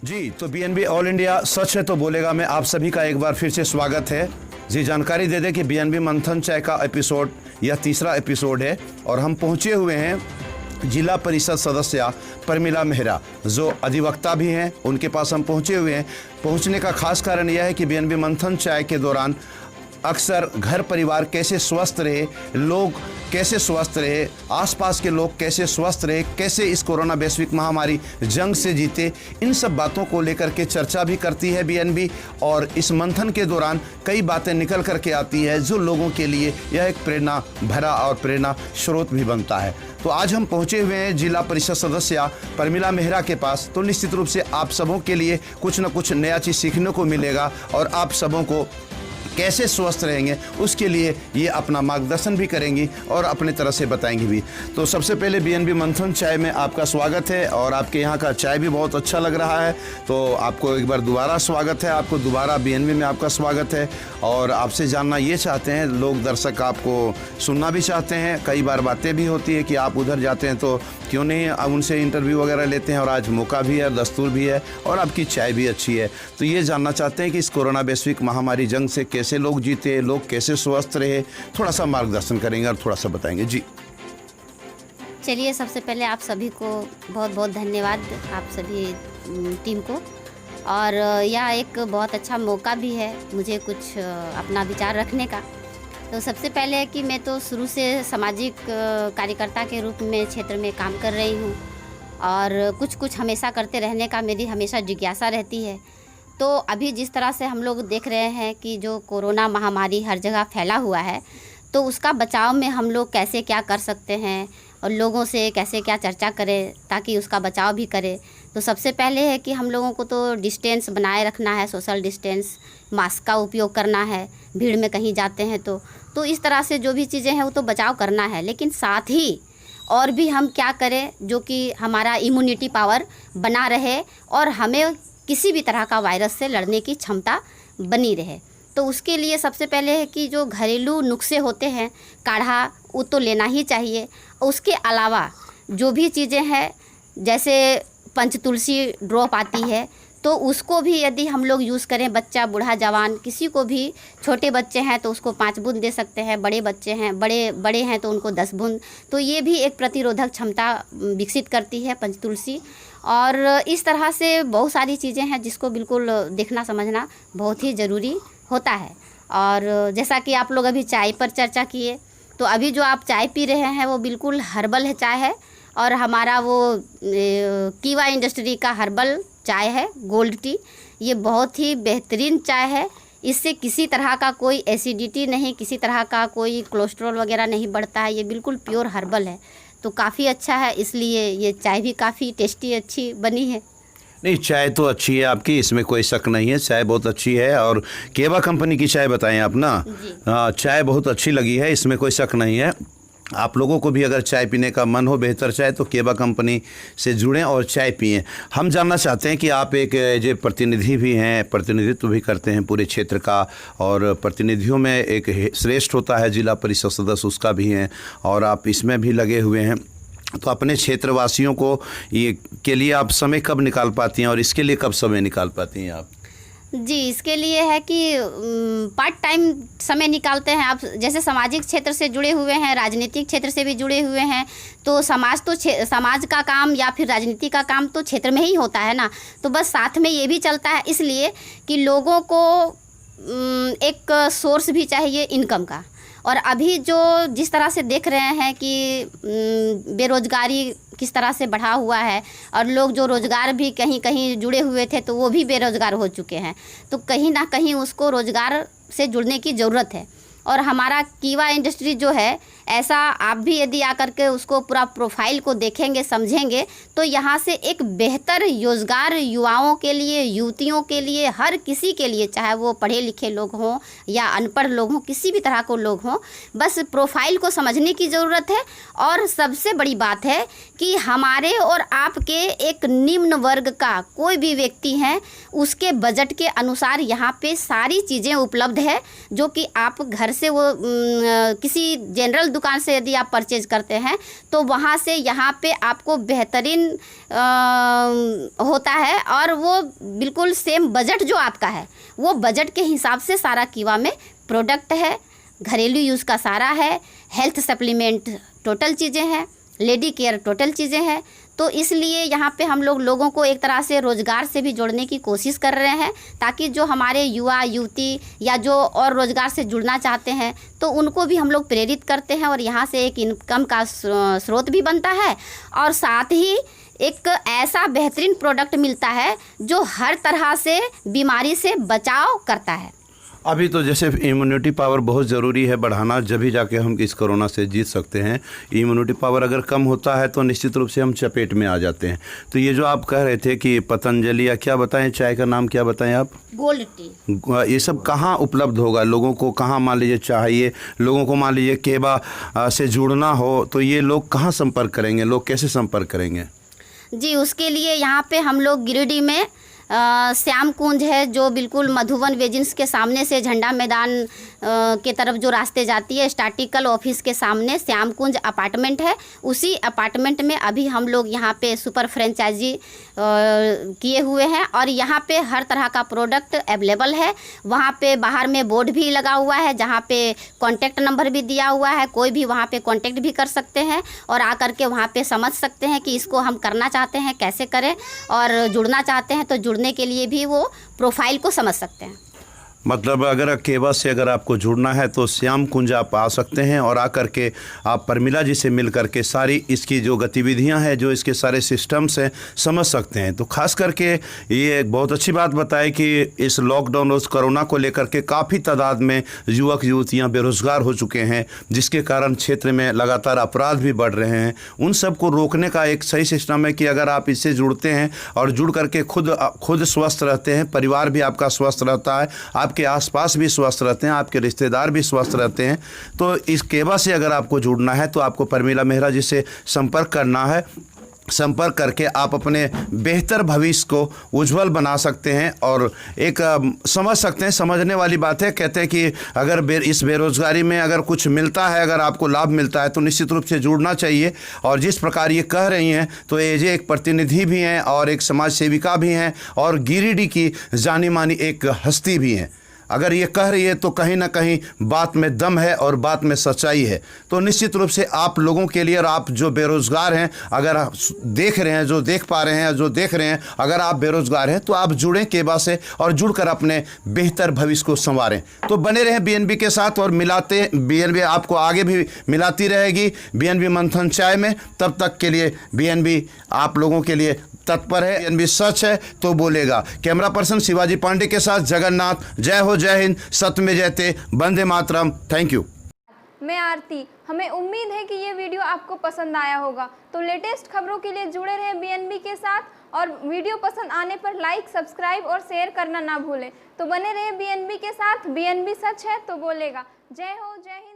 जी, तो BNB all India सच है तो बोलेगा में आप सभी का एक बार फिर से स्वागत है। जी, जानकारी दे दें कि बीएनबी मंथन चाय का एपिसोड यह तीसरा एपिसोड है और हम पहुंचे हुए हैं जिला परिषद सदस्य परमिला मेहरा जो अधिवक्ता भी हैं, उनके पास हम पहुंचे हुए हैं। पहुंचने का खास कारण यह है कि बीएनबी मंथन चाय के दौरान अक्सर घर परिवार कैसे स्वस्थ रहे, लोग कैसे स्वस्थ रहे, आसपास के लोग कैसे स्वस्थ रहे, कैसे इस कोरोना वैश्विक महामारी जंग से जीते, इन सब बातों को लेकर के चर्चा भी करती है बीएनबी। और इस मंथन के दौरान कई बातें निकल करके आती है जो लोगों के लिए यह एक प्रेरणा भरा और प्रेरणा स्रोत भी बनता है। तो आज हम पहुंचे हुए हैं जिला परिषद सदस्य परमिला मेहरा के पास। तो निश्चित रूप से आप सबों के लिए कुछ न कुछ नया चीज़ सीखने को मिलेगा और आप सबों को कैसे स्वस्थ रहेंगे उसके लिए ये अपना मार्गदर्शन भी करेंगी और अपने तरह से बताएंगी भी। तो सबसे पहले बीएनबी मंथन चाय में आपका स्वागत है और आपके यहाँ का चाय भी बहुत अच्छा लग रहा है, तो आपको एक बार दोबारा स्वागत है, आपको दोबारा बीएनबी में आपका स्वागत है। और आपसे जानना ये चाहते हैं, लोग दर्शक आपको सुनना भी चाहते हैं, कई बार बातें भी होती है कि आप उधर जाते हैं तो क्यों नहीं उनसे इंटरव्यू वगैरह लेते हैं, और आज मौका भी है, दस्तूर भी है और आपकी चाय भी अच्छी है। तो ये जानना चाहते हैं कि इस कोरोना वैश्विक महामारी जंग से कैसे लोग जीते, लोग कैसे स्वस्थ रहे, थोड़ा सा मार्गदर्शन करेंगे और थोड़ा सा बताएंगे। जी चलिए, सबसे पहले आप सभी को बहुत बहुत धन्यवाद, आप सभी टीम को। और यह एक बहुत अच्छा मौका भी है मुझे कुछ अपना विचार रखने का। तो सबसे पहले है कि मैं तो शुरू से सामाजिक कार्यकर्ता के रूप में क्षेत्र में काम कर रही हूँ और कुछ हमेशा करते रहने का मेरी हमेशा जिज्ञासा रहती है। तो अभी जिस तरह से हम लोग देख रहे हैं कि जो कोरोना महामारी हर जगह फैला हुआ है, तो उसका बचाव में हम लोग कैसे क्या कर सकते हैं और लोगों से कैसे क्या चर्चा करें ताकि उसका बचाव भी करें। तो सबसे पहले है कि हम लोगों को तो डिस्टेंस बनाए रखना है, सोशल डिस्टेंस, मास्क का उपयोग करना है, भीड़ में कहीं जाते हैं तो इस तरह से जो भी चीज़ें हैं वो तो बचाव करना है। लेकिन साथ ही और भी हम क्या करें जो कि हमारा इम्यूनिटी पावर बना रहे और हमें किसी भी तरह का वायरस से लड़ने की क्षमता बनी रहे। तो उसके लिए सबसे पहले है कि जो घरेलू नुस्खे होते हैं, काढ़ा, वो तो लेना ही चाहिए। उसके अलावा जो भी चीज़ें हैं जैसे पंचतुलसी ड्रॉप आती है, तो उसको भी यदि हम लोग यूज़ करें, बच्चा, बूढ़ा, जवान, किसी को भी, छोटे बच्चे हैं तो उसको 5 बूंद दे सकते हैं, बड़े बच्चे हैं, बड़े हैं तो उनको 10 बूंद। तो ये भी एक प्रतिरोधक क्षमता विकसित करती है पंचतुलसी। और इस तरह से बहुत सारी चीज़ें हैं जिसको बिल्कुल देखना समझना बहुत ही ज़रूरी होता है। और जैसा कि आप लोग अभी चाय पर चर्चा किए, तो अभी जो आप चाय पी रहे हैं वो बिल्कुल हर्बल है चाय है और हमारा वो कीवा इंडस्ट्री का हर्बल चाय है, गोल्ड टी। ये बहुत ही बेहतरीन चाय है, इससे किसी तरह का कोई एसिडिटी नहीं, किसी तरह का कोई कोलेस्ट्रॉल वगैरह नहीं बढ़ता है। ये बिल्कुल प्योर हर्बल है, तो काफ़ी अच्छा है, इसलिए ये चाय भी काफ़ी टेस्टी अच्छी बनी है। नहीं, चाय तो अच्छी है आपकी, इसमें कोई शक नहीं है, चाय बहुत अच्छी है। और केवा कंपनी की चाय बताएं आप ना, चाय बहुत अच्छी लगी है, इसमें कोई शक नहीं है। आप लोगों को भी अगर चाय पीने का मन हो, बेहतर चाय, तो केवा कंपनी से जुड़ें और चाय पिएं। हम जानना चाहते हैं कि आप एक जो प्रतिनिधि भी हैं, प्रतिनिधित्व भी करते हैं पूरे क्षेत्र का, और प्रतिनिधियों में एक श्रेष्ठ होता है जिला परिषद सदस्य, उसका भी हैं, और आप इसमें भी लगे हुए हैं। तो अपने क्षेत्रवासियों को ये के लिए आप समय कब निकाल पाती हैं और इसके लिए कब समय निकाल पाती हैं आप? जी, इसके लिए है कि पार्ट टाइम समय निकालते हैं। आप जैसे सामाजिक क्षेत्र से जुड़े हुए हैं, राजनीतिक क्षेत्र से भी जुड़े हुए हैं, तो समाज का काम या फिर राजनीति का काम तो क्षेत्र में ही होता है ना, तो बस साथ में ये भी चलता है, इसलिए कि लोगों को एक सोर्स भी चाहिए इनकम का। और अभी जो जिस तरह से देख रहे हैं कि बेरोज़गारी किस तरह से बढ़ा हुआ है और लोग जो रोज़गार भी कहीं कहीं जुड़े हुए थे तो वो भी बेरोज़गार हो चुके हैं, तो कहीं ना कहीं उसको रोज़गार से जुड़ने की ज़रूरत है। और हमारा कीवा इंडस्ट्री जो है, ऐसा आप भी यदि आकर के उसको पूरा प्रोफाइल को देखेंगे, समझेंगे, तो यहाँ से एक बेहतर रोजगार युवाओं के लिए, युवतियों के लिए, हर किसी के लिए, चाहे वो पढ़े लिखे लोग हों या अनपढ़ लोग हों, किसी भी तरह को लोग हों, बस प्रोफाइल को समझने की ज़रूरत है। और सबसे बड़ी बात है कि हमारे और आपके एक निम्न वर्ग का कोई भी व्यक्ति है, उसके बजट के अनुसार यहाँ पे सारी चीज़ें उपलब्ध है जो कि आप घर से वो किसी जनरल दुकान से यदि आप परचेज करते हैं तो वहाँ से यहाँ पे आपको बेहतरीन होता है, और वो बिल्कुल सेम बजट जो आपका है वो बजट के हिसाब से सारा कीवा में प्रोडक्ट है, घरेलू यूज़ का सारा है, हेल्थ सप्लीमेंट टोटल चीज़ें हैं, लेडी केयर टोटल चीज़ें हैं। तो इसलिए यहाँ पे हम लोगों को एक तरह से रोज़गार से भी जोड़ने की कोशिश कर रहे हैं, ताकि जो हमारे युवा युवती या जो और रोज़गार से जुड़ना चाहते हैं तो उनको भी हम लोग प्रेरित करते हैं, और यहाँ से एक इनकम का स्रोत भी बनता है, और साथ ही एक ऐसा बेहतरीन प्रोडक्ट मिलता है जो हर तरह से बीमारी से बचाव करता है। अभी तो जैसे इम्यूनिटी पावर बहुत ज़रूरी है बढ़ाना, जब भी जाके हम इस कोरोना से जीत सकते हैं। इम्यूनिटी पावर अगर कम होता है तो निश्चित रूप से हम चपेट में आ जाते हैं। तो ये जो आप कह रहे थे कि पतंजलि या क्या बताएं, चाय का नाम क्या बताएं आप? Gold tea. ये सब कहाँ उपलब्ध होगा लोगों को? कहाँ मान लीजिए चाहिए लोगों को, मान लीजिए केबा से जुड़ना हो तो ये लोग कहाँ संपर्क करेंगे, लोग कैसे संपर्क करेंगे? जी, उसके लिए यहाँ पे हम लोग गिरिडीह में श्याम कुंज है, जो बिल्कुल मधुबन वेजिंस के सामने से झंडा मैदान के तरफ जो रास्ते जाती है, स्टैटिकल ऑफिस के सामने श्याम कुंज अपार्टमेंट है। उसी अपार्टमेंट में अभी हम लोग यहाँ पे सुपर फ्रेंचाइजी किए हुए हैं, और यहाँ पे हर तरह का प्रोडक्ट अवेलेबल है। वहाँ पे बाहर में बोर्ड भी लगा हुआ है जहाँ पे कॉन्टैक्ट नंबर भी दिया हुआ है, कोई भी वहाँ पे कॉन्टैक्ट भी कर सकते हैं और आकर के वहाँ पे समझ सकते हैं कि इसको हम करना चाहते हैं कैसे करें, और जुड़ना चाहते हैं तो जुड़ने के लिए भी वो प्रोफाइल को समझ सकते हैं। मतलब अगर केबा से अगर आपको जुड़ना है तो श्याम कुंज आप आ सकते हैं, और आकर के आप परमिला जी से मिल करके सारी इसकी जो गतिविधियां हैं, जो इसके सारे सिस्टम्स हैं, समझ सकते हैं। तो खास करके ये एक बहुत अच्छी बात बताई कि इस लॉकडाउन और कोरोना को लेकर के काफ़ी तादाद में युवक युवतियाँ बेरोज़गार हो चुके हैं, जिसके कारण क्षेत्र में लगातार अपराध भी बढ़ रहे हैं। उन सब को रोकने का एक सही सिस्टम है कि अगर आप इससे जुड़ते हैं और जुड़ करके खुद स्वस्थ रहते हैं, परिवार भी आपका स्वस्थ रहता है, आपके आसपास भी स्वस्थ रहते हैं, आपके रिश्तेदार भी स्वस्थ रहते हैं। तो इस केबा से अगर आपको जुड़ना है तो आपको परमिला मेहरा जी से संपर्क करना है। संपर्क करके आप अपने बेहतर भविष्य को उज्जवल बना सकते हैं, और एक समझ सकते हैं। समझने वाली बात है, कहते हैं कि अगर इस बेरोज़गारी में अगर कुछ मिलता है, अगर आपको लाभ मिलता है तो निश्चित रूप से जुड़ना चाहिए। और जिस प्रकार ये कह रही हैं तो ये एक प्रतिनिधि भी हैं और एक समाज सेविका भी हैं और गिरिडीह की जानी मानी एक हस्ती भी हैं। अगर ये कह रही है तो कहीं ना कहीं बात में दम है और बात में सच्चाई है। तो निश्चित रूप से आप लोगों के लिए, और आप जो बेरोज़गार हैं, अगर आप देख रहे हैं, जो देख पा रहे हैं, जो देख रहे हैं, अगर आप बेरोज़गार हैं तो आप जुड़ें केबा से और जुड़कर अपने बेहतर भविष्य को संवारें। तो बने रहें बीएनबी के साथ, और मिलाते बीएनबी आपको आगे भी मिलाती रहेगी बीएनबी मंथन चाय में। तब तक के लिए बीएनबी आप लोगों के लिए तत्पर है। बीएनबी सच है तो बोलेगा। कैमरा पर्सन शिवाजी पांडे के साथ जगन्नाथ। जय हो, जय हिंद, सत्य में जयते, वंदे मातरम। Thank you. मैं आरती। हमें उम्मीद है कि ये वीडियो आपको पसंद आया होगा। तो लेटेस्ट खबरों के लिए जुड़े रहें बीएनबी के साथ, और वीडियो पसंद आने पर लाइक, सब्सक्राइब और शेयर करना ना भूलें। तो बने रहे बीएनबी के साथ। बीएनबी सच है तो बोलेगा। जय हो, जय हिंद।